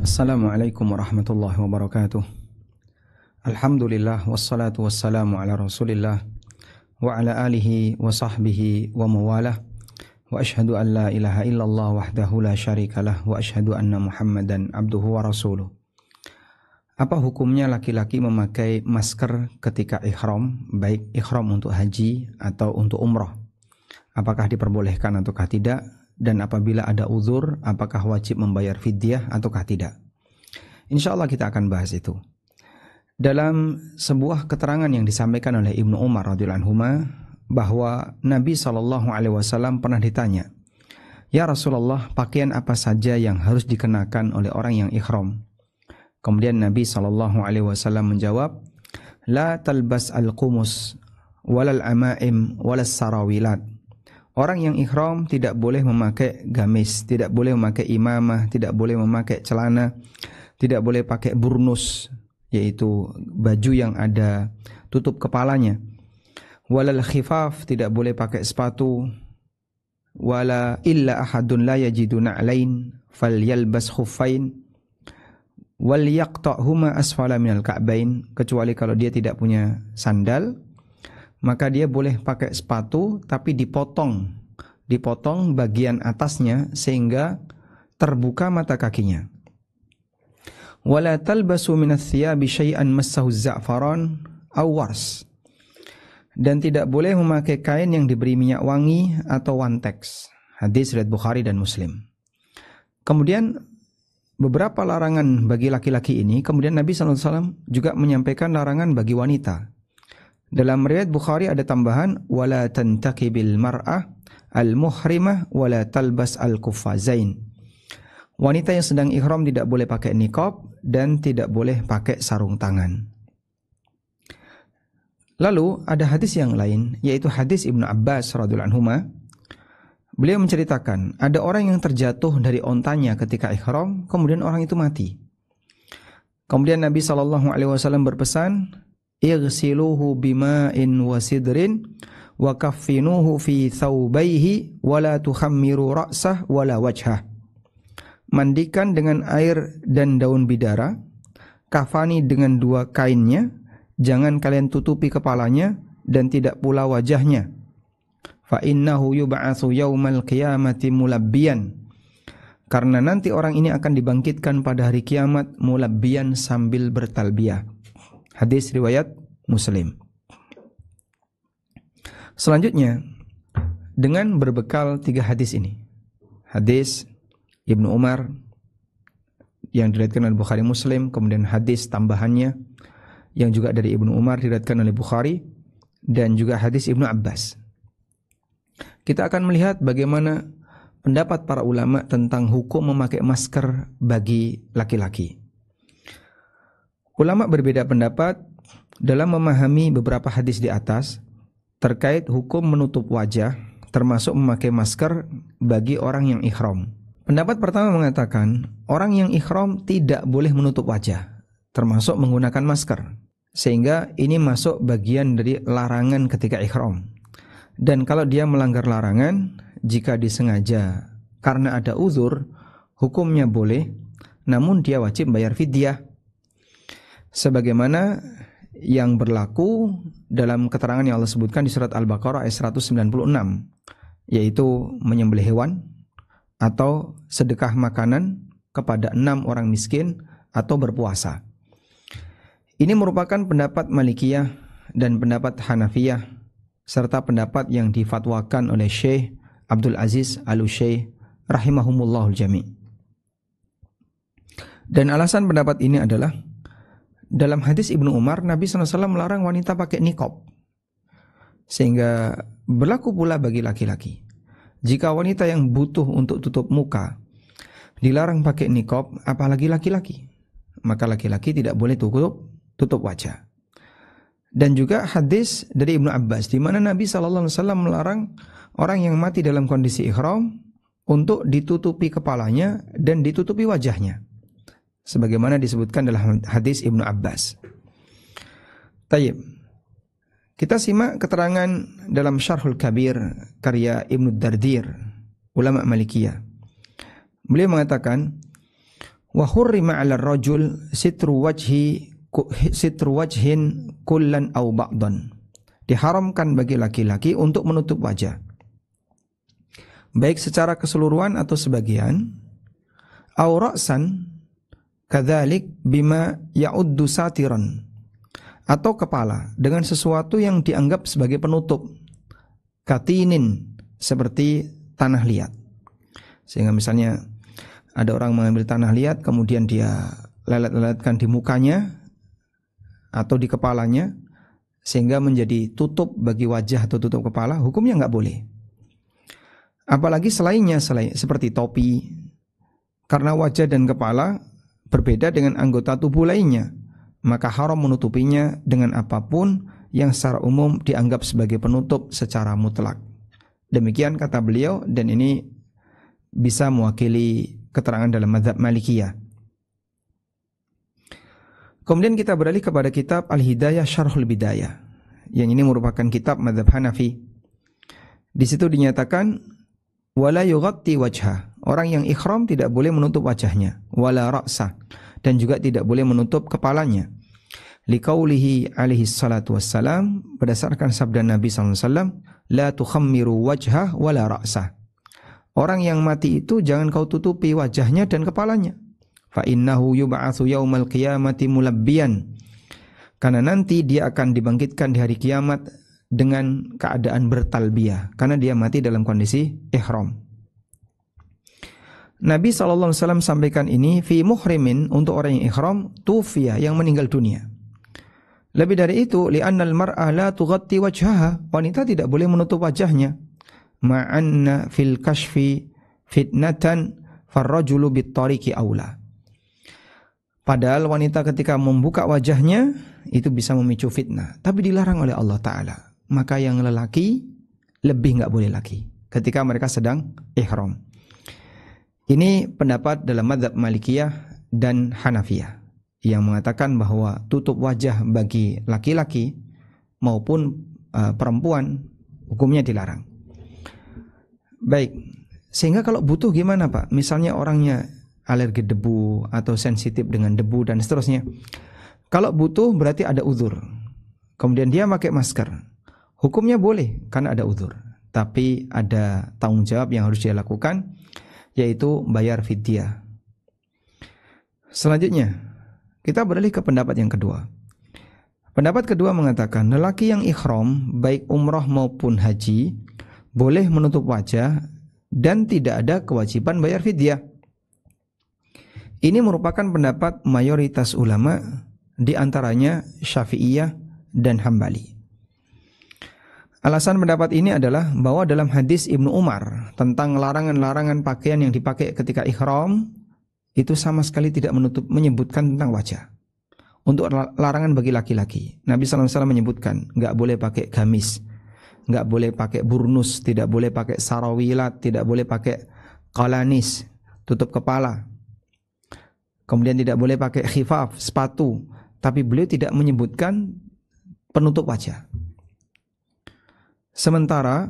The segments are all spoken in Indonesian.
Assalamualaikum warahmatullahi wabarakatuh. Alhamdulillah wassalatu wassalamu ala Rasulillah wa ala alihi wa sahbihi wa mawalah. Wa ashhadu an la ilaha illallah wahdahu la syarikalah wa ashhadu anna Muhammadan abduhu wa rasuluh. Apa hukumnya laki-laki memakai masker ketika ihram, baik ihram untuk haji atau untuk umrah? Apakah diperbolehkan ataukah tidak? Dan apabila ada uzur, apakah wajib membayar fidyah ataukah tidak? Insya Allah kita akan bahas itu. Dalam sebuah keterangan yang disampaikan oleh Ibnu Umar radhiyallahu anhuma, bahwa Nabi SAW pernah ditanya, "Ya Rasulullah, pakaian apa saja yang harus dikenakan oleh orang yang ihram?" Kemudian Nabi SAW menjawab, "La talbas al-qumus, walal amaim, walas sarawilat." Orang yang ihram tidak boleh memakai gamis, tidak boleh memakai imamah, tidak boleh memakai celana, tidak boleh pakai burnus, yaitu baju yang ada tutup kepalanya. Walal khifaf, tidak boleh pakai sepatu. Wala illa ahadun la yajidu na'lain falyalbas khuffain wal yaqta'huma asfala minal ka'bain, kecuali kalau dia tidak punya sandal, maka dia boleh pakai sepatu tapi dipotong bagian atasnya sehingga terbuka mata kakinya. Wala talbasu minats thiyabi syai'an massahu za'faran aw wars, dan tidak boleh memakai kain yang diberi minyak wangi atau wantex. Hadis riwayat Bukhari dan Muslim. Kemudian beberapa larangan bagi laki-laki ini, kemudian Nabi SAW juga menyampaikan larangan bagi wanita. Dalam riwayat Bukhari ada tambahan, wala tantaqibil mar'ah al-muhrimah wala talbas al-kuffazain. Wanita yang sedang ihram tidak boleh pakai niqab dan tidak boleh pakai sarung tangan. Lalu ada hadis yang lain, yaitu hadis Ibnu Abbas radhiyallahu anhuma. Beliau menceritakan, ada orang yang terjatuh dari ontanya ketika ihram, kemudian orang itu mati. Kemudian Nabi SAW berpesan, "Ighsiluhu bima'in wa sidrin wa kaffinuhu fi thawbayhi wa la tukhammiru ra'sah wa la wajhah." Mandikan dengan air dan daun bidara, kafani dengan dua kainnya, jangan kalian tutupi kepalanya dan tidak pula wajahnya. Fa innahu yub'atsu yaumal qiyamati mulabbiyan. Karena nanti orang ini akan dibangkitkan pada hari kiamat mulabbiyan, sambil bertalbiyah. Hadis riwayat Muslim. Selanjutnya, dengan berbekal 3 hadis ini, hadis Ibnu Umar yang diriwayatkan oleh Bukhari Muslim, kemudian hadis tambahannya yang juga dari Ibnu Umar diriwayatkan oleh Bukhari, dan juga hadis Ibnu Abbas, kita akan melihat bagaimana pendapat para ulama tentang hukum memakai masker bagi laki-laki. Ulama berbeda pendapat dalam memahami beberapa hadis di atas terkait hukum menutup wajah, termasuk memakai masker bagi orang yang ihram. Pendapat pertama mengatakan orang yang ihram tidak boleh menutup wajah, termasuk menggunakan masker, sehingga ini masuk bagian dari larangan ketika ihram. Dan kalau dia melanggar larangan, jika disengaja karena ada uzur, hukumnya boleh, namun dia wajib bayar fidyah, sebagaimana yang berlaku dalam keterangan yang Allah sebutkan di surat Al-Baqarah ayat 196, yaitu menyembelih hewan atau sedekah makanan kepada 6 orang miskin atau berpuasa. Ini merupakan pendapat Malikiyah dan pendapat Hanafiyah, serta pendapat yang difatwakan oleh Syekh Abdul Aziz Al-Utsyaih rahimahumullahul jami'. Dan alasan pendapat ini adalah dalam hadis Ibnu Umar, Nabi SAW melarang wanita pakai niqab, sehingga berlaku pula bagi laki-laki. Jika wanita yang butuh untuk tutup muka dilarang pakai niqab, apalagi laki-laki, maka laki-laki tidak boleh tutup wajah. Dan juga hadis dari Ibnu Abbas, di mana Nabi SAW melarang orang yang mati dalam kondisi ihram untuk ditutupi kepalanya dan ditutupi wajahnya, sebagaimana disebutkan dalam hadis Ibnu Abbas. Tayyib. Kita simak keterangan dalam Syarhul Kabir karya Ibnu Dardir, ulama Malikiyah. Beliau mengatakan, Wa hurrima 'ala ar-rajul sitru wajhin kullan aw ba'dan. Diharamkan bagi laki-laki untuk menutup wajah, baik secara keseluruhan atau sebagian. Aw ra'san kadzalik bima ya'uddu satiran, atau kepala dengan sesuatu yang dianggap sebagai penutup, katinin, seperti tanah liat. Sehingga misalnya ada orang mengambil tanah liat kemudian dia lelet-leletkan di mukanya atau di kepalanya sehingga menjadi tutup bagi wajah atau tutup kepala, hukumnya nggak boleh. Apalagi selainnya, seperti topi, karena wajah dan kepala berbeda dengan anggota tubuh lainnya, maka haram menutupinya dengan apapun yang secara umum dianggap sebagai penutup secara mutlak. Demikian kata beliau, dan ini bisa mewakili keterangan dalam mazhab Malikiyah. Kemudian kita beralih kepada kitab Al-Hidayah Syarhul Bidayah, yang ini merupakan kitab mazhab Hanafi. Di situ dinyatakan wala yughatti wajha, orang yang ikhram tidak boleh menutup wajahnya, wala ra'sa, dan juga tidak boleh menutup kepalanya. Liqaulihi alaihi salatu wassalam, berdasarkan sabda Nabi SAW, la tukhammiru wajhah wala ra'sah. Orang yang mati itu jangan kau tutupi wajahnya dan kepalanya. Fa innahu yub'atsu yaumal qiyamati mulabbiyan, karena nanti dia akan dibangkitkan di hari kiamat dengan keadaan bertalbiyah, karena dia mati dalam kondisi ihram. Nabi SAW sampaikan ini fi muhrimin, untuk orang yang ihram, tufiya, yang meninggal dunia. Lebih dari itu, li'annal mar'a la tughatti wajhaha, wanita tidak boleh menutup wajahnya. Ma'anna fil kashfi fitnatan farrajulu bittariqi aula. Padahal wanita ketika membuka wajahnya itu bisa memicu fitnah, tapi dilarang oleh Allah Ta'ala. Maka yang lelaki lebih nggak boleh lagi ketika mereka sedang ihram. Ini pendapat dalam mazhab Malikiyah dan Hanafiyah yang mengatakan bahwa tutup wajah bagi laki-laki maupun perempuan hukumnya dilarang. Baik, sehingga kalau butuh gimana Pak? Misalnya orangnya alergi debu atau sensitif dengan debu dan seterusnya. Kalau butuh berarti ada uzur. Kemudian dia pakai masker. Hukumnya boleh karena ada uzur. Tapi ada tanggung jawab yang harus dia lakukan, yaitu bayar fidyah. Selanjutnya, kita beralih ke pendapat yang kedua. Pendapat kedua mengatakan lelaki yang ihram baik umrah maupun haji boleh menutup wajah dan tidak ada kewajiban bayar fidyah. Ini merupakan pendapat mayoritas ulama, di antaranya Syafi'iyah dan Hambali. Alasan pendapat ini adalah bahwa dalam hadis Ibnu Umar tentang larangan-larangan pakaian yang dipakai ketika ihram itu sama sekali tidak menyebutkan tentang wajah. Untuk larangan bagi laki-laki, Nabi SAW menyebutkan nggak boleh pakai gamis, nggak boleh pakai burnus, tidak boleh pakai sarawilat, tidak boleh pakai qalanis, tutup kepala. Kemudian tidak boleh pakai khifaf, sepatu. Tapi beliau tidak menyebutkan penutup wajah. Sementara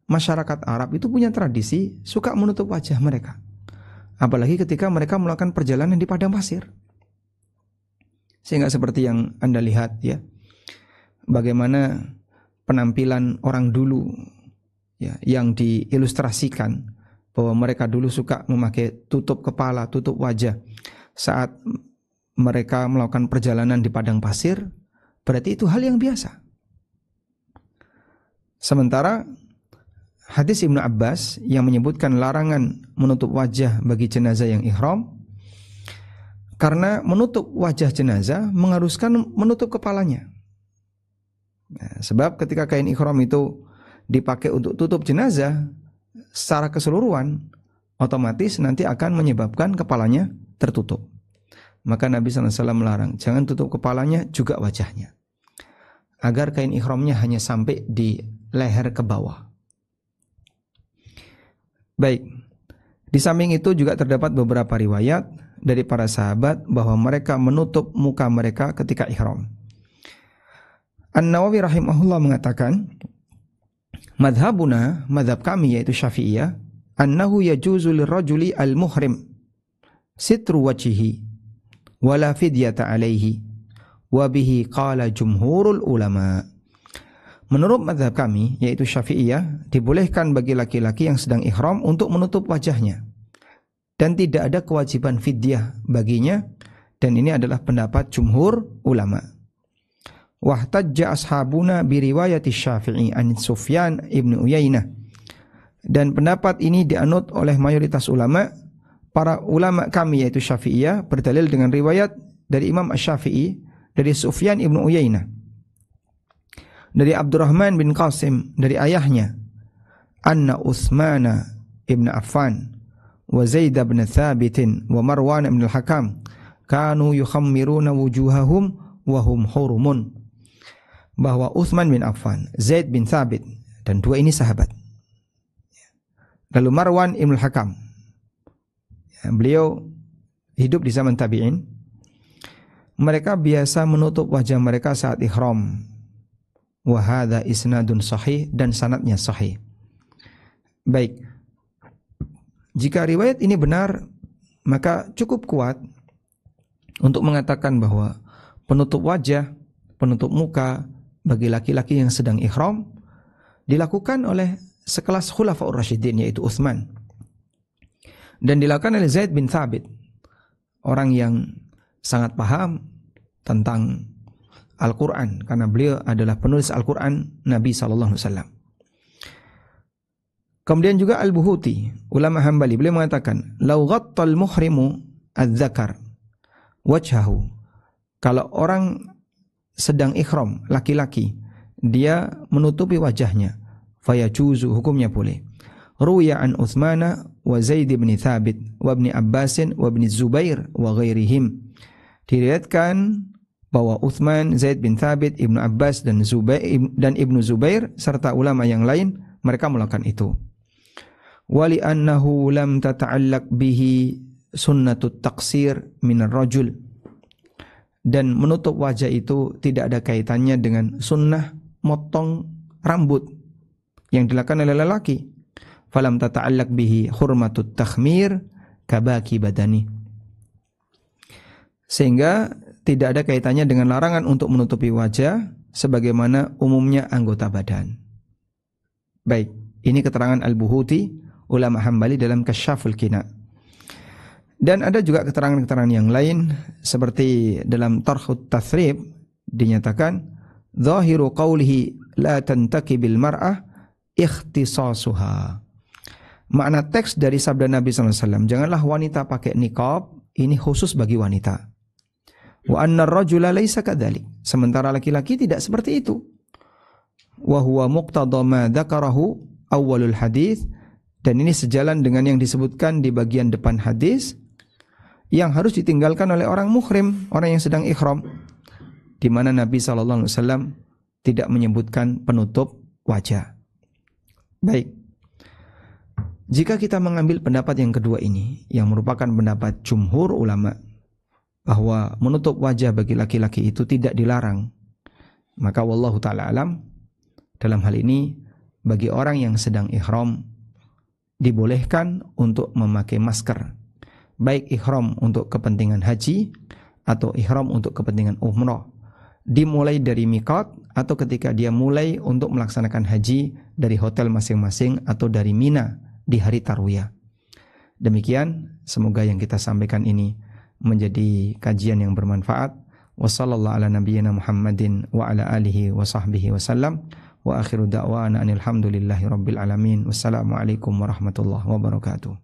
masyarakat Arab itu punya tradisi suka menutup wajah mereka. Apalagi ketika mereka melakukan perjalanan di padang pasir. Sehingga seperti yang Anda lihat ya, bagaimana penampilan orang dulu ya, yang diilustrasikan bahwa mereka dulu suka memakai tutup kepala, tutup wajah saat mereka melakukan perjalanan di padang pasir, berarti itu hal yang biasa. Sementara hadis Ibnu Abbas yang menyebutkan larangan menutup wajah bagi jenazah yang ihram, karena menutup wajah jenazah mengharuskan menutup kepalanya. Nah, sebab ketika kain ihram itu dipakai untuk tutup jenazah secara keseluruhan, otomatis nanti akan menyebabkan kepalanya tertutup. Maka Nabi SAW melarang, jangan tutup kepalanya juga wajahnya, agar kain ihramnya hanya sampai di leher ke bawah. Baik, di samping itu juga terdapat beberapa riwayat dari para sahabat bahwa mereka menutup muka mereka ketika ihram. An-Nawawi rahimahullah mengatakan, madhabuna, madhab kami yaitu Syafi'iyah, annahu yajuzu lirrajuli al-muhrim sitru wajhihi wala fidyata alaihi wa bihi qala jumhurul ulama. Menurut mazhab kami, yaitu Syafi'iyah, dibolehkan bagi laki-laki yang sedang ihram untuk menutup wajahnya dan tidak ada kewajiban fidyah baginya, dan ini adalah pendapat jumhur ulama. Wahtajja ashabuna biriwayati Syafi'i an Sufyan ibn Uyainah, dan pendapat ini dianut oleh mayoritas ulama. Para ulama kami yaitu Syafi'iyah berdalil dengan riwayat dari Imam Asy-Syafi'i dari Sufyan ibn Uyainah, dari Abdurrahman bin Qasim dari ayahnya, anna Utsman ibn Affan wa Zaid bin Thabit wa Marwan ibn al-Hakam kanu yukhammiruna wujuhahum wa hum hurumun. Bahwa Utsman bin Affan, Zaid bin Thabit, dan dua ini sahabat. Lalu Marwan ibn al-Hakam, beliau hidup di zaman tabi'in. Mereka biasa menutup wajah mereka saat ihram. Wa hadza isnadun sahih, dan sanadnya sahih. Baik. Jika riwayat ini benar, maka cukup kuat untuk mengatakan bahwa penutup wajah, penutup muka bagi laki-laki yang sedang ihram dilakukan oleh sekelas khulafaur rasyidin, yaitu Utsman, dan dilakukan oleh Zaid bin Thabit, orang yang sangat paham tentang Al-Quran, karena beliau adalah penulis Al-Quran Nabi SAW. Kemudian juga Al-Buhuti, ulama Hambali, beliau mengatakan, "Lau ghattal muhrimu adz-dzakar wajhahu." Kalau orang sedang ihram, laki-laki, dia menutupi wajahnya, fayajuzu, hukumnya boleh. Ruya an Utsmana wa Zaid bin Thabit wa ibn Abbasin wa ibn Zubair wa ghairihim. Diriwayatkan bahwa Utsman, Zaid bin Thabit, Ibnu Abbas dan Ibnu Zubair serta ulama yang lain mereka melakukan itu. Wali annahu lam tata'allaq bihi sunnatut taqsir minar rajul, dan menutup wajah itu tidak ada kaitannya dengan sunnah motong rambut yang dilakukan oleh lelaki. Falam tata'allaq bihi hurmatut takhmir kabaki badani, sehingga tidak ada kaitannya dengan larangan untuk menutupi wajah sebagaimana umumnya anggota badan. Baik, ini keterangan Al-Buhuti, ulama Hambali, dalam Kasyaful Qina. Dan ada juga keterangan-keterangan yang lain seperti dalam Tarhut Tathrib dinyatakan zahiru qawlihi la tantakibil mar'ah ikhtisasuha. Makna teks dari sabda Nabi SAW, janganlah wanita pakai niqab, ini khusus bagi wanita. Wa anna ar-rajula laisa kadzalik, sementara laki-laki tidak seperti itu. Wa huwa muqtada ma dzakarahu awwalul hadis, dan ini sejalan dengan yang disebutkan di bagian depan hadis yang harus ditinggalkan oleh orang muhrim, orang yang sedang ihram, di mana Nabi SAW tidak menyebutkan penutup wajah. Baik, jika kita mengambil pendapat yang kedua ini, yang merupakan pendapat jumhur ulama, bahwa menutup wajah bagi laki-laki itu tidak dilarang, maka wallahu ta'ala alam, dalam hal ini bagi orang yang sedang ihram dibolehkan untuk memakai masker, baik ihram untuk kepentingan haji atau ihram untuk kepentingan umrah, dimulai dari miqat atau ketika dia mulai untuk melaksanakan haji dari hotel masing-masing atau dari Mina di hari Tarwiyah. Demikian, semoga yang kita sampaikan ini menjadi kajian yang bermanfaat. Wassallallahu ala nabiyyina Muhammadin wa ala alihi wa sahbihi wasallam. Wa akhiru da'wana anil hamdulillahi rabbil alamin. Wassalamualaikum warahmatullahi wabarakatuh.